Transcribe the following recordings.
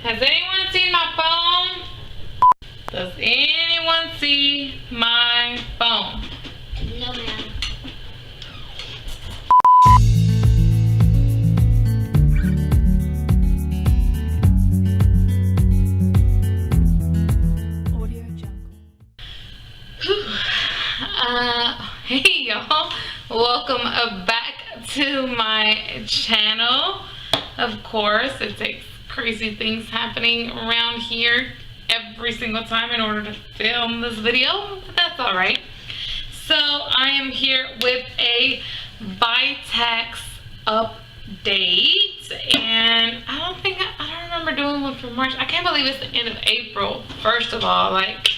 Has anyone seen my phone? Does anyone see my phone? No, ma'am. Hey y'all, welcome back to my channel. Of course, it takes crazy things happening around here every single time in order to film this video, but that's all right. So I am here with a Vitex update, and I don't remember doing one for March. I can't believe it's the end of April. First of all, like,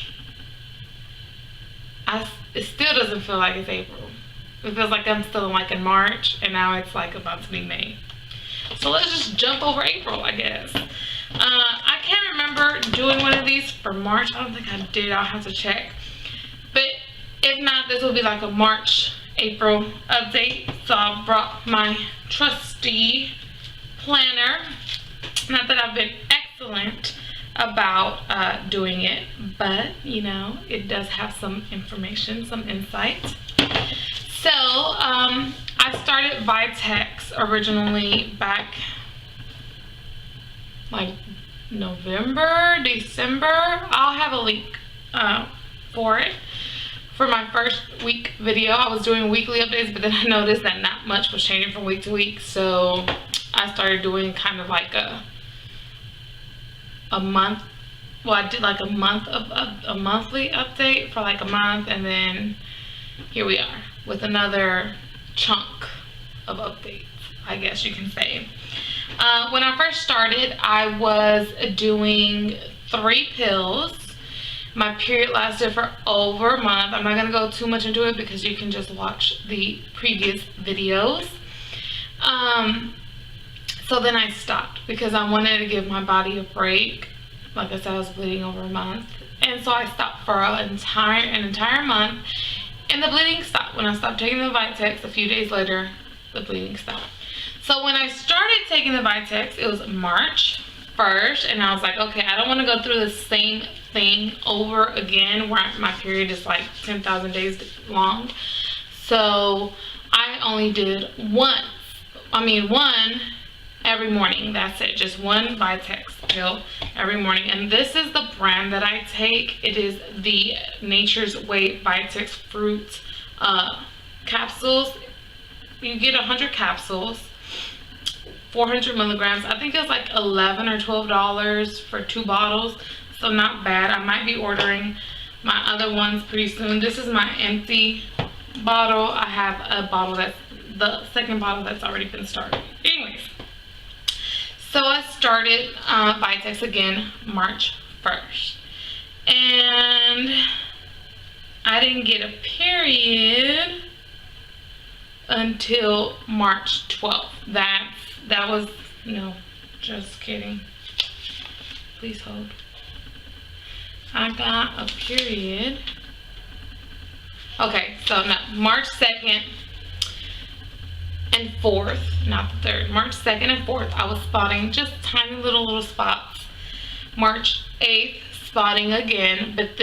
it still doesn't feel like it's April. It feels like I'm still in March, and now it's like about to be May. So let's just jump over April, I guess. I can't remember doing one of these for March. I don't think I did. I'll have to check. But if not, this will be like a March, April update. So I brought my trusty planner. Not that I've been excellent about doing it, but you know, it does have some information, some insight. So I started Vitex originally back like November, December. I'll have a link for it. For my first week video, I was doing weekly updates, but then I noticed that not much was changing from week to week, so I started doing kind of like a month. Well, I did like a monthly update for like a month, and then here we are with another chunk of updates, I guess you can say. When I first started, I was doing 3 pills. My period lasted for over a month. I'm not gonna go too much into it because you can just watch the previous videos. So then I stopped because I wanted to give my body a break. Like I said, I was bleeding over a month, and so I stopped for an entire month, and the bleeding stopped. When I stopped taking the Vitex, a few days later, the bleeding stopped. So when I started taking the Vitex, it was March 1st, and I was like, okay, I don't want to go through the same thing over again where my period is like 10,000 days long. So I only did one every morning. That's it, just one Vitex pill every morning. And this is the brand that I take. It is the Nature's Way Vitex fruit capsules. You get 100 capsules, 400 milligrams. I think it's like $11 or $12 for 2 bottles, so not bad. I might be ordering my other ones pretty soon. This is my empty bottle. I have a bottle that's the second bottle that's already been started. Anyways, so I started Vitex again March 1st, and I didn't get a period until March 12th. That was, no, just kidding. Please hold. I got a period. Okay, so no, March 2nd and 4th, not the 3rd. March 2nd and 4th, I was spotting just tiny little spots. March 8th, spotting again, but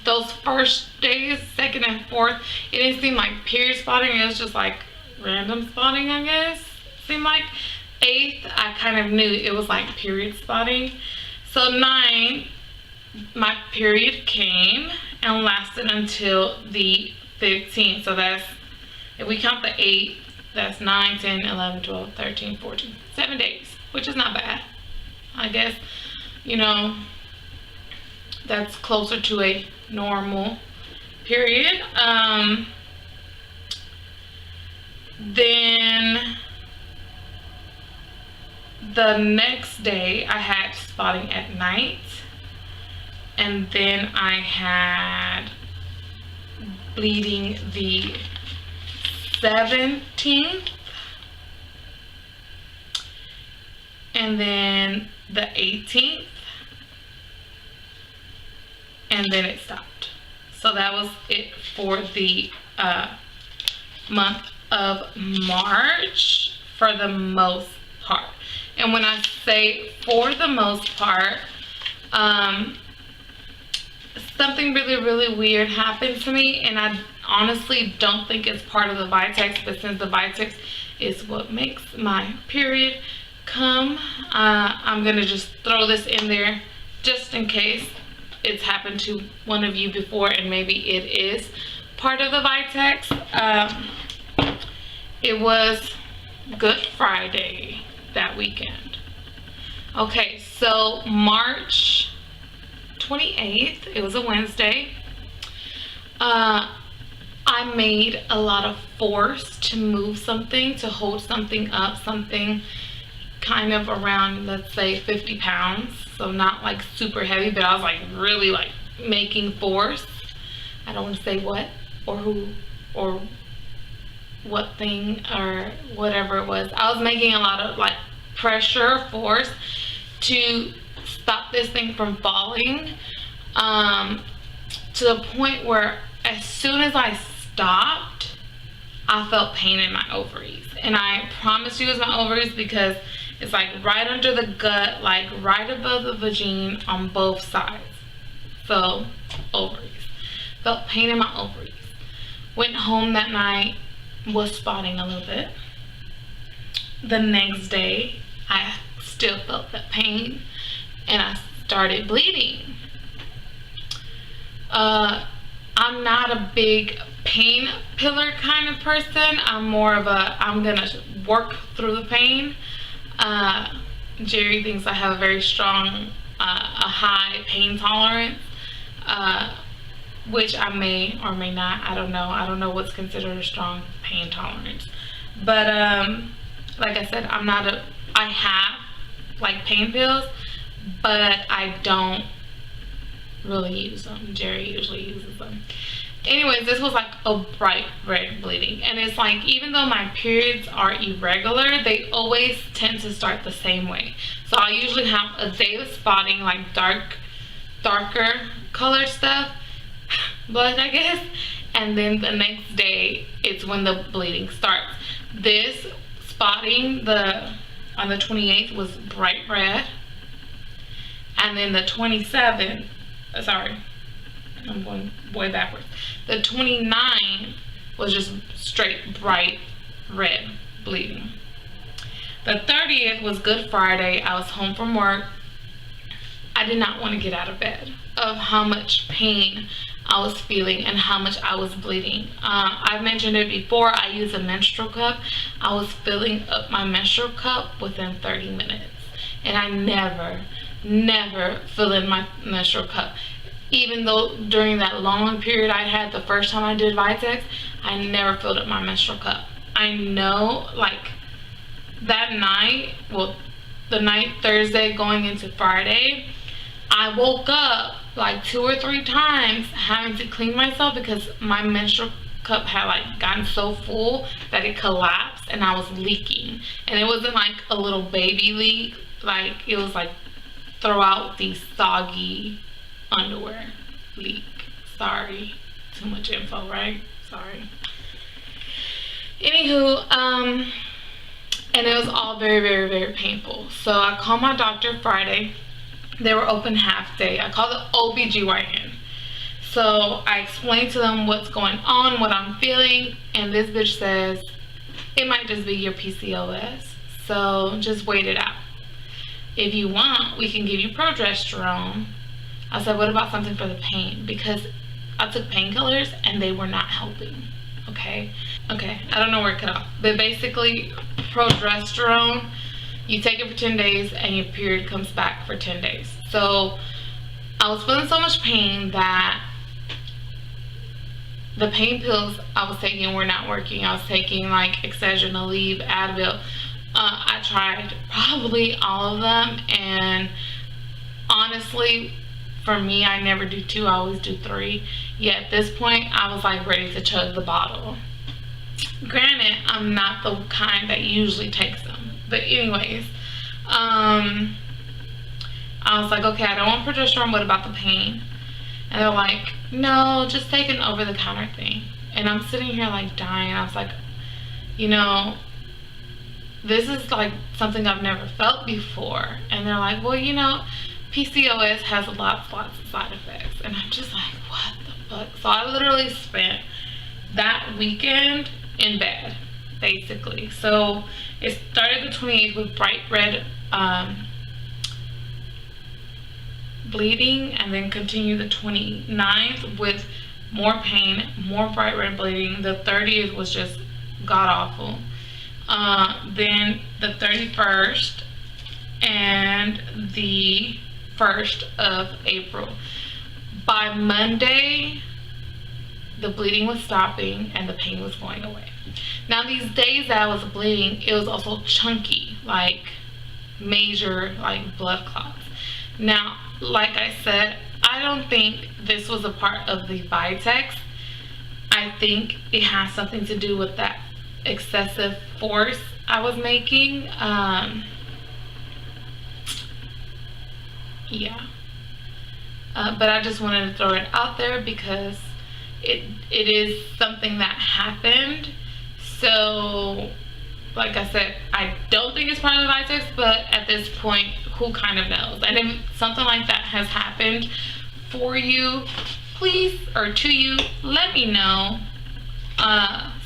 those first days, 2nd and 4th, it didn't seem like period spotting. It was just like random spotting, I guess. Seemed like 8th, I kind of knew it was like period spotting. So 9th, my period came and lasted until the 15th. So that's, if we count the 8th, that's 9, 10, 11, 12, 13, 14, 7 days, which is not bad. I guess, you know, that's closer to a normal period. Then the next day I had spotting at night, and then I had bleeding the 17th, and then the 18th, and then it stopped. So that was it for the month of March for the most part. And when I say for the most part, something really weird happened to me, and I honestly don't think it's part of the Vitex, but since the Vitex is what makes my period come, I'm gonna just throw this in there just in case it's happened to one of you before and maybe it is part of the Vitex. It was Good Friday that weekend. Okay, so March 28th, it was a Wednesday. I made a lot of force to move something, to hold something up, something kind of around, let's say 50 pounds. So not like super heavy, but I was like really like making force. I don't want to say what or who or what thing or whatever it was. I was making a lot of like pressure, force to stop this thing from falling, to the point where as soon as I stopped, I felt pain in my ovaries. And I promise you it was my ovaries because it's like right under the gut, like right above the vagina on both sides. So ovaries. Felt pain in my ovaries. Went home that night, was spotting a little bit. The next day, I still felt that pain and I started bleeding. I'm not a big pain pillar kind of person. I'm more of a, I'm gonna work through the pain. Jerry thinks I have a very strong, a high pain tolerance, which I may or may not. I don't know. I don't know what's considered a strong pain tolerance. But like I said, I'm not a, I have like pain pills, but I don't really use them. Jerry usually uses them. Anyways, this was like a bright red bleeding, and it's like, even though my periods are irregular, they always tend to start the same way. So I usually have a day of spotting, like darker colored stuff, blood I guess, and then the next day it's when the bleeding starts. This spotting on the 28th was bright red, and then the 27th, sorry, I'm going way backwards. The 29th was just straight bright red bleeding. The 30th was Good Friday. I was home from work. I did not want to get out of bed of how much pain I was feeling and how much I was bleeding. I've mentioned it before. I use a menstrual cup. I was filling up my menstrual cup within 30 minutes. And I never fill in my menstrual cup. Even though during that long period I had the first time I did Vitex, I never filled up my menstrual cup. I know, like, that night, well, the night Thursday going into Friday, I woke up like 2 or 3 times having to clean myself because my menstrual cup had like gotten so full that it collapsed and I was leaking. And it wasn't like a little baby leak, like it was like throw out the soggy underwear leak. Sorry, too much info, right? Sorry. Anywho, and it was all very painful. So I called my doctor Friday. They were open half day. I called the OBGYN. So I explained to them what's going on, what I'm feeling, and this bitch says, it might just be your PCOS. So just wait it out. If you want, we can give you progesterone. I said, what about something for the pain? Because I took painkillers and they were not helping. Okay, I don't know where it cut off, but basically progesterone, you take it for 10 days and your period comes back for 10 days. So I was feeling so much pain that the pain pills I was taking were not working. I was taking like Excedrin, Aleve, Advil. I tried probably all of them, and honestly, for me, I never do 2, I always do 3. Yet at this point, I was like ready to chug the bottle. Granted, I'm not the kind that usually takes them. But anyways, I was like, okay, I don't want progesterone, what about the pain? And they're like, no, just take an over-the-counter thing. And I'm sitting here like dying. I was like, you know, this is like something I've never felt before. And they're like, well, you know, PCOS has lots of side effects. And I'm just like, what the fuck? So I literally spent that weekend in bed, basically. So it started the 28th with bright red bleeding, and then continued the 29th with more pain, more bright red bleeding. The 30th was just god awful. Then the 31st and the 1st of April. By Monday, the bleeding was stopping and the pain was going away. Now these days that I was bleeding, it was also chunky, like major like blood clots. Now, like I said, I don't think this was a part of the Vitex. I think it has something to do with that excessive force I was making. Yeah. But I just wanted to throw it out there because it is something that happened. So, like I said, I don't think it's part of the Vitex, but at this point, who kind of knows? And if something like that has happened for you, please, or to you, let me know,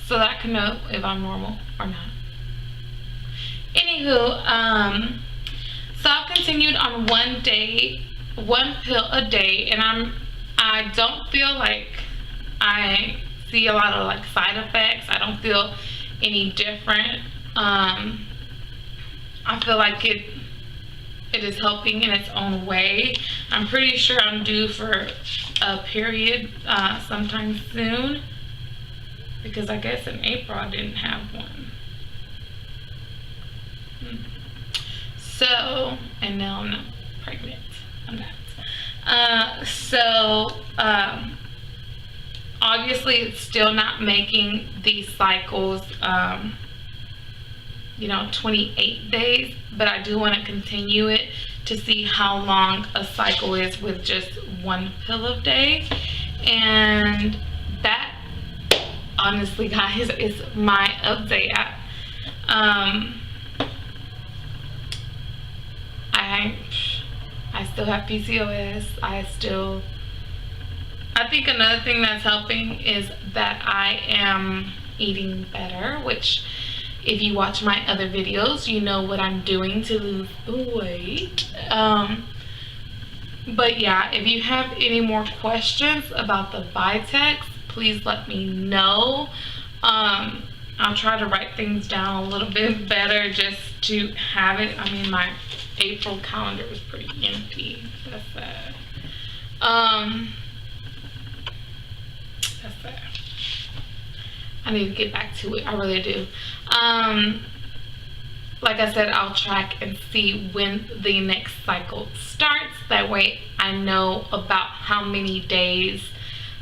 so that I can know if I'm normal or not. Anywho, so I've continued on one pill a day, and I don't feel like I see a lot of like side effects. I don't feel any different. I feel like it is helping in its own way. I'm pretty sure I'm due for a period sometime soon, because I guess in April I didn't have one. So, and now I'm not pregnant. I'm not. Obviously it's still not making these cycles, 28 days, but I do want to continue it to see how long a cycle is with just one pill a day. And that, honestly guys, is my update. I still have PCOS. I think another thing that's helping is that I am eating better, which if you watch my other videos, you know what I'm doing to lose the weight. But yeah, if you have any more questions about the Vitex, please let me know. I'll try to write things down a little bit better just to have it. I mean, my April calendar was pretty empty. That's sad. That's sad. I need to get back to it. I really do. Like I said, I'll track and see when the next cycle starts. That way I know about how many days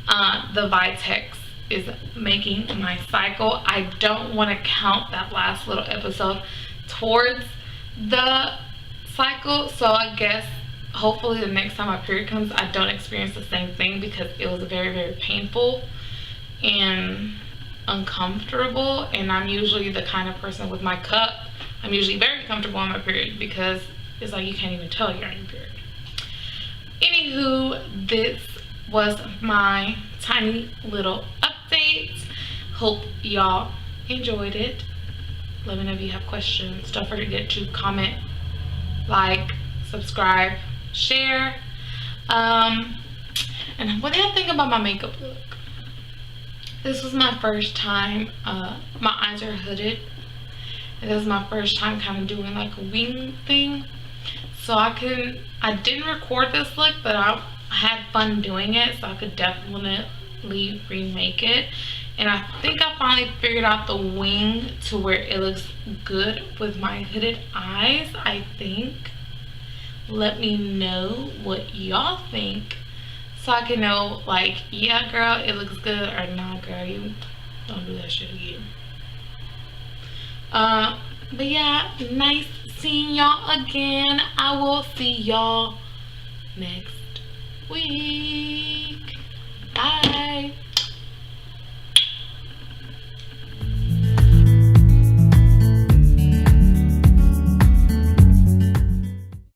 the Vitex is making my cycle. I don't want to count that last little episode towards the cycle. So I guess hopefully the next time my period comes, I don't experience the same thing, because it was very, very painful and uncomfortable. And I'm usually the kind of person with my cup, I'm usually very comfortable on my period, because it's like you can't even tell you're on your period. Anywho, this was my tiny little update. Hope y'all enjoyed it. Let me know if you have questions. Don't forget to comment, like, subscribe, share. And what do you think about my makeup look? This was my first time. My eyes are hooded, and this is my first time kind of doing like a wing thing. So I didn't record this look, but I had fun doing it, so I could definitely remake it. And I think I finally figured out the wing to where it looks good with my hooded eyes, I think. Let me know what y'all think, so I can know, like, yeah girl, it looks good, or nah girl, you don't do that shit again. But yeah, nice seeing y'all again. I will see y'all next week. Bye.